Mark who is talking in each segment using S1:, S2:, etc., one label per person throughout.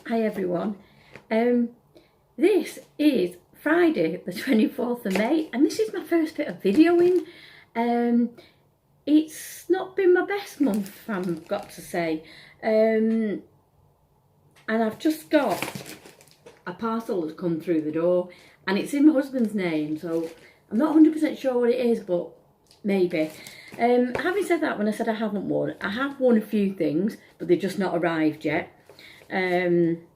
S1: Hi everyone. This is Friday the 24th of May and this is my first bit of videoing. It's not been my best month, I've got to say. And I've just got a parcel that's come through the door and it's in my husband's name, so I'm not 100% sure what it is, but maybe. Having said that, when I said I haven't won, I have won a few things, but they've just not arrived yet. And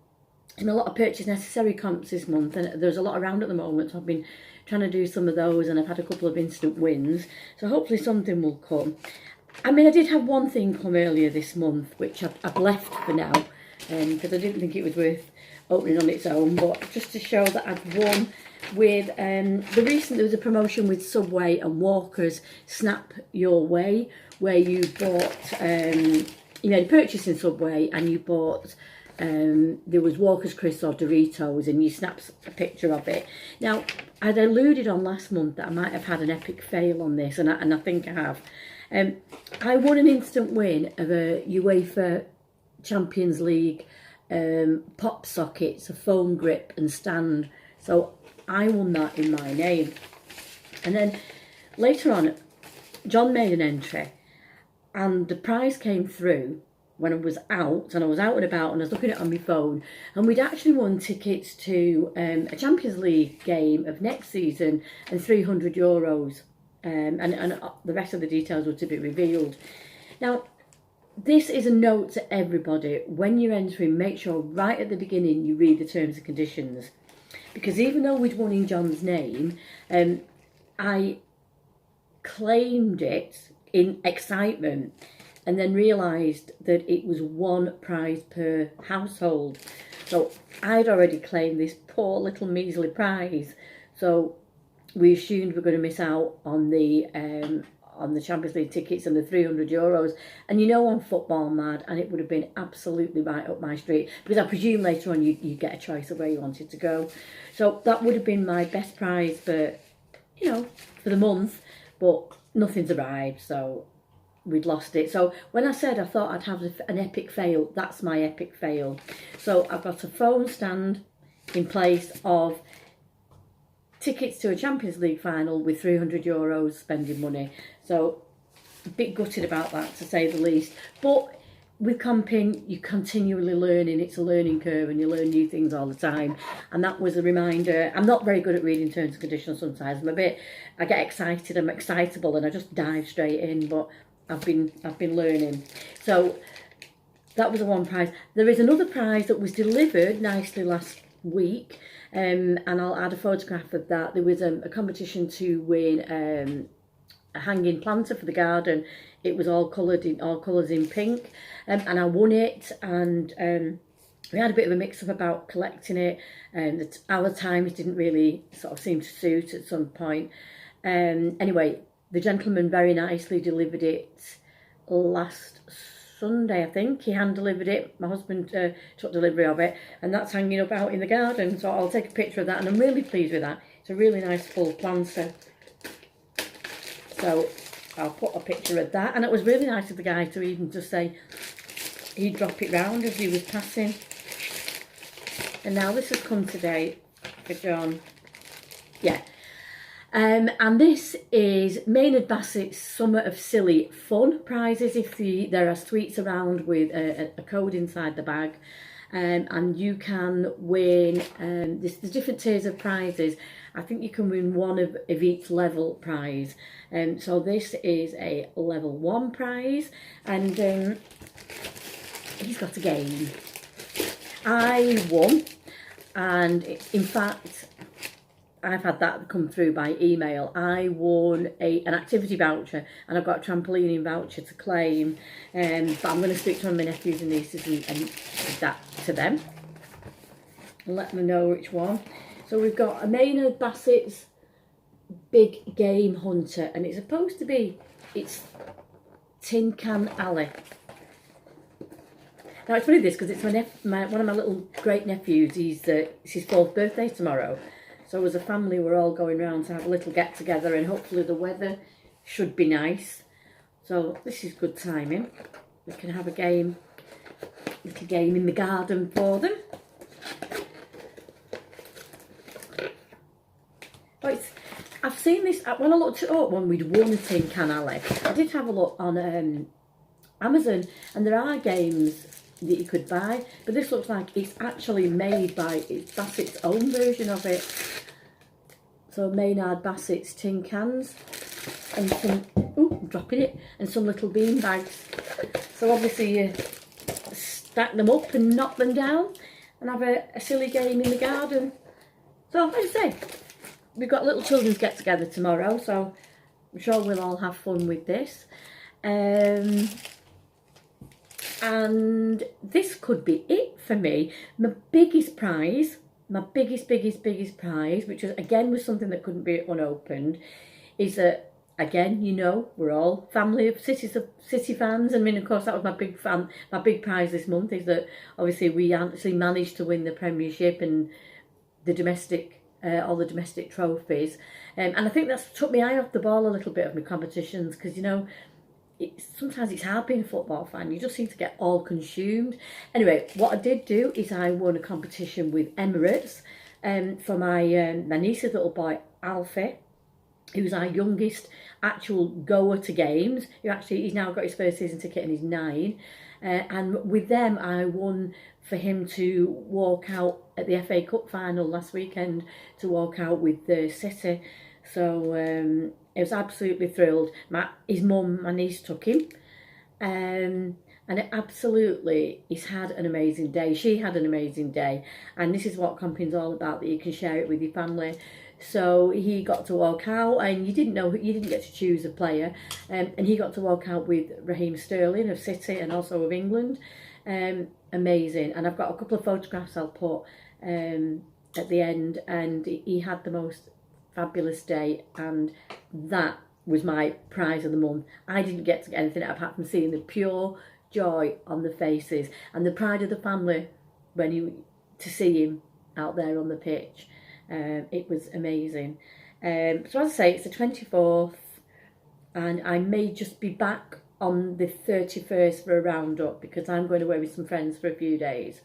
S1: a lot of purchase necessary comps this month, and there's a lot around at the moment, so I've been trying to do some of those and I've had a couple of instant wins, so hopefully something will come. I mean, I did have one thing come earlier this month which I've left for now because I didn't think it was worth opening on its own, but just to show that I've won with there was a promotion with Subway and Walker's Snap Your Way, where you bought you made a purchase in Subway and you bought there was Walker's Crisps or Doritos and you snapped a picture of it. Now, I'd alluded on last month that I might have had an epic fail on this, and I think I have. I won an instant win of a UEFA Champions League pop sockets, a foam grip and stand. So I won that in my name. And then later on, John made an entry and the prize came through when I was out, and I was out and about and I was looking at it on my phone, and we'd actually won tickets to a Champions League game of next season and €300, and the rest of the details were to be revealed. Now, this is a note to everybody: when you're entering, make sure right at the beginning you read the terms and conditions, because even though we'd won in John's name, I claimed it in excitement and then realised that it was one prize per household. So I'd already claimed this poor little measly prize. So we assumed we're going to miss out on the Champions League tickets and the €300. And you know, I'm football mad, and it would have been absolutely right up my street, because I presume later on you get a choice of where you wanted to go. So that would have been my best prize for, you know, for the month, but nothing's arrived, so we'd lost it. So when I said I thought I'd have an epic fail, that's my epic fail. So I've got a phone stand in place of tickets to a Champions League final with €300 spending money. So a bit gutted about that, to say the least. But with camping, you're continually learning. It's a learning curve and you learn new things all the time. And that was a reminder. I'm not very good at reading terms and conditions sometimes. I get excited, I'm excitable, and I just dive straight in. But I've been learning. So that was the one prize. There is another prize that was delivered nicely last week, and I'll add a photograph of that. There was a competition to win a hanging planter for the garden. It was all colours in pink, and I won it. And we had a bit of a mix-up about collecting it, and our times didn't really sort of seem to suit at some point. Anyway, the gentleman very nicely delivered it last Sunday, I think. He hand-delivered it. My husband took delivery of it, and that's hanging up out in the garden. So I'll take a picture of that, and I'm really pleased with that. It's a really nice full planter. So I'll put a picture of that. And it was really nice of the guy to even just say he'd drop it round as he was passing. And now this has come today for John. Yeah. And this is Maynard Bassett's Summer of Silly Fun prizes. If there are sweets around with a code inside the bag, and you can win. There's different tiers of prizes. I think you can win one of each level prize. So this is a level 1 prize, and he's got a game. I won, and in fact, I've had that come through by email. I won an activity voucher, and I've got a trampolining voucher to claim. But I'm going to speak to one of my nephews and nieces and give that to them and let them know which one. So we've got a Maynard Bassett's Big Game Hunter, and it's supposed to be, it's Tin Can Alley. Now it's funny this, because it's one of my little great nephews. It's his 4th birthday tomorrow. So as a family, we're all going round to have a little get together, and hopefully the weather should be nice. So this is good timing. We can have a little game in the garden for them. seen this, when I looked it up when we'd won Tin Can Alley, I did have a look on Amazon, and there are games that you could buy, but this looks like it's actually made by Bassett's own version of it. So Maynard Bassett's tin cans, and some, I'm dropping it, and some little bean bags. So obviously you stack them up and knock them down and have a silly game in the garden. So like I say, we've got little children's get together tomorrow, so I'm sure we'll all have fun with this. And this could be it for me. My biggest prize, my biggest prize, which was, again, was something that couldn't be unopened, is that, again, you know, we're all family of City fans. I mean, of course, that was my big prize this month, is that obviously we actually managed to win the Premiership and the domestic, all the domestic trophies. And I think that's took my eye off the ball a little bit of my competitions, because, you know, sometimes it's hard being a football fan. You just seem to get all consumed. Anyway, what I did do is I won a competition with Emirates for my niece's little boy, Alfie, who's our youngest actual goer to games. He's now got his first season ticket and he's 9. And with them, I won for him to walk out at the FA Cup final last weekend, to walk out with City. So I was absolutely thrilled. His mum, my niece, took him. And he's had an amazing day. She had an amazing day. And this is what camping's all about, that you can share it with your family. So he got to walk out, and you didn't get to choose a player. And he got to walk out with Raheem Sterling of City and also of England. Amazing. And I've got a couple of photographs I'll put at the end. And he had the most fabulous day, and that was my prize of the month. I didn't get to get anything apart from seeing the pure joy on the faces and the pride of the family to see him out there on the pitch. It was amazing. So as I say, it's the 24th, and I may just be back on the 31st for a roundup, because I'm going away with some friends for a few days.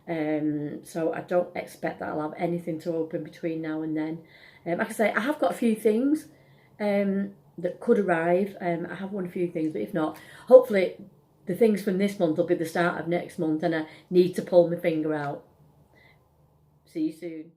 S1: So I don't expect that I'll have anything to open between now and then. Like I say, I have got a few things that could arrive. I have won a few things, but if not, hopefully the things from this month will be the start of next month, and I need to pull my finger out. See you soon.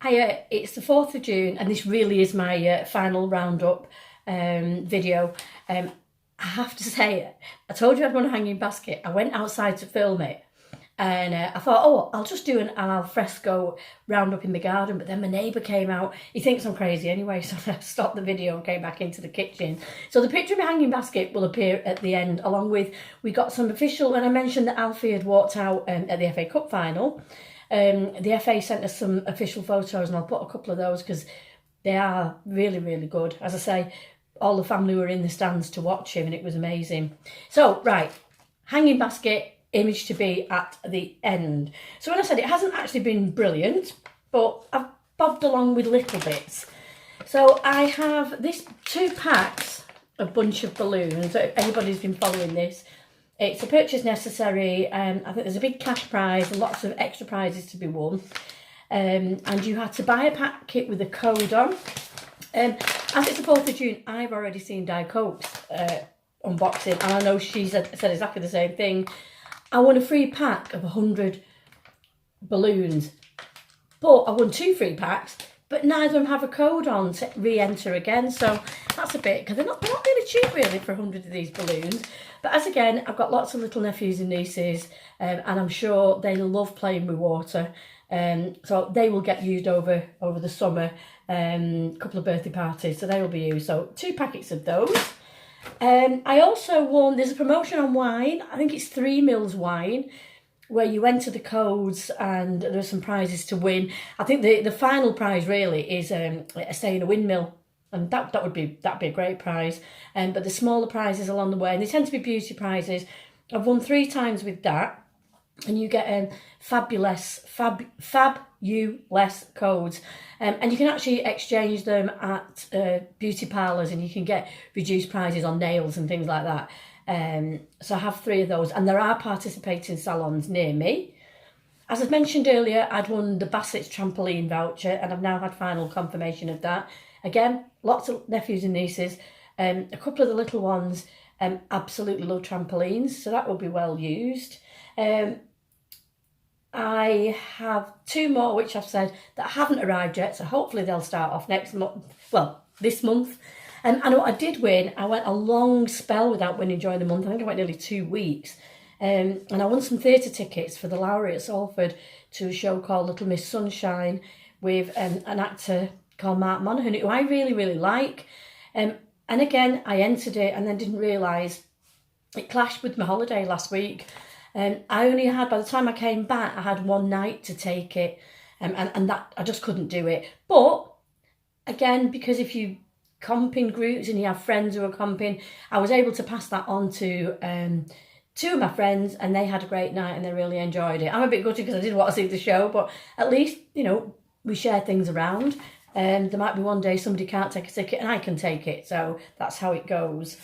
S1: Hiya, it's the 4th of June, and this really is my final roundup video. I have to say, I told you I'd run a hanging basket. I went outside to film it, and I thought, oh, I'll just do an alfresco roundup in the garden, but then my neighbour came out. He thinks I'm crazy anyway, so I stopped the video and came back into the kitchen. So the picture of my hanging basket will appear at the end, along with, we got some official, when I mentioned that Alfie had walked out at the FA Cup final. The FA sent us some official photos, and I'll put a couple of those because they are really, really good. As I say, all the family were in the stands to watch him, and it was amazing. So, right, hanging basket, image to be at the end. So when I said it hasn't actually been brilliant, but I've bobbed along with little bits. So I have this 2 packs, a bunch of balloons. So if anybody's been following this, it's a purchase necessary. I think there's a big cash prize and lots of extra prizes to be won. And you had to buy a packet with a code on. As it's the 4th of June, I've already seen Di Coke's unboxing, and I know she said exactly the same thing. I won a free pack of 100 balloons, but I won 2 free packs, but neither of them have a code on to re-enter again. So that's a bit, because they're not really cheap really for 100 of these balloons. But as again, I've got lots of little nephews and nieces, and I'm sure they love playing with water. So they will get used over the summer, couple of birthday parties, so they will be used. So 2 packets of those. I also won, there's a promotion on wine, I think it's 3 Mils wine, where you enter the codes and there's some prizes to win. I think the final prize really is a stay in a windmill, and that'd be a great prize. But the smaller prizes along the way, and they tend to be beauty prizes. I've won 3 times with that.
S2: and you get fabulous codes, and you can actually exchange them at beauty parlours, and you can get reduced prices on nails and things like that. So I have 3 of those, and there are participating salons near me. As I mentioned earlier, I'd won the Bassett's trampoline voucher, and I've now had final confirmation of that. Again, lots of nephews and nieces, a couple of the little ones absolutely love trampolines, so that will be well used. I have 2 more which I've said that haven't arrived yet, so hopefully they'll start off next month, well, this month. And what I did win, I went a long spell without winning during the month. I think I went nearly 2 weeks. And I won some theatre tickets for the Lowry at Salford to a show called Little Miss Sunshine with an actor called Mark Monaghan, who I really, really like. And again, I entered it and then didn't realise it clashed with my holiday last week. I only had, by the time I came back, I had 1 night to take it. And that, I just couldn't do it. But again, because if you comp in groups and you have friends who are comping, I was able to pass that on to 2 of my friends, and they had a great night and they really enjoyed it. I'm a bit gutted because I didn't want to see the show, but at least, you know, we share things around. And there might be one day somebody can't take a ticket and I can take it. So that's how it goes.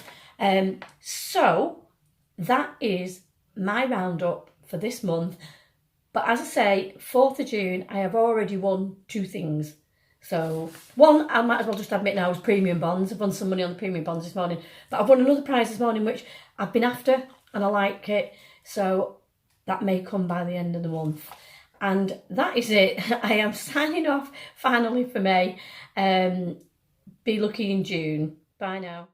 S2: So that is my roundup for this month. But as I say, 4th of June, I have already won 2 things. So one, I might as well just admit now, was premium bonds. I've won some money on the premium bonds this morning. But I've won another prize this morning, which I've been after and I like it. So that may come by the end of the month. And that is it. I am signing off finally for May. Be lucky in June. Bye now.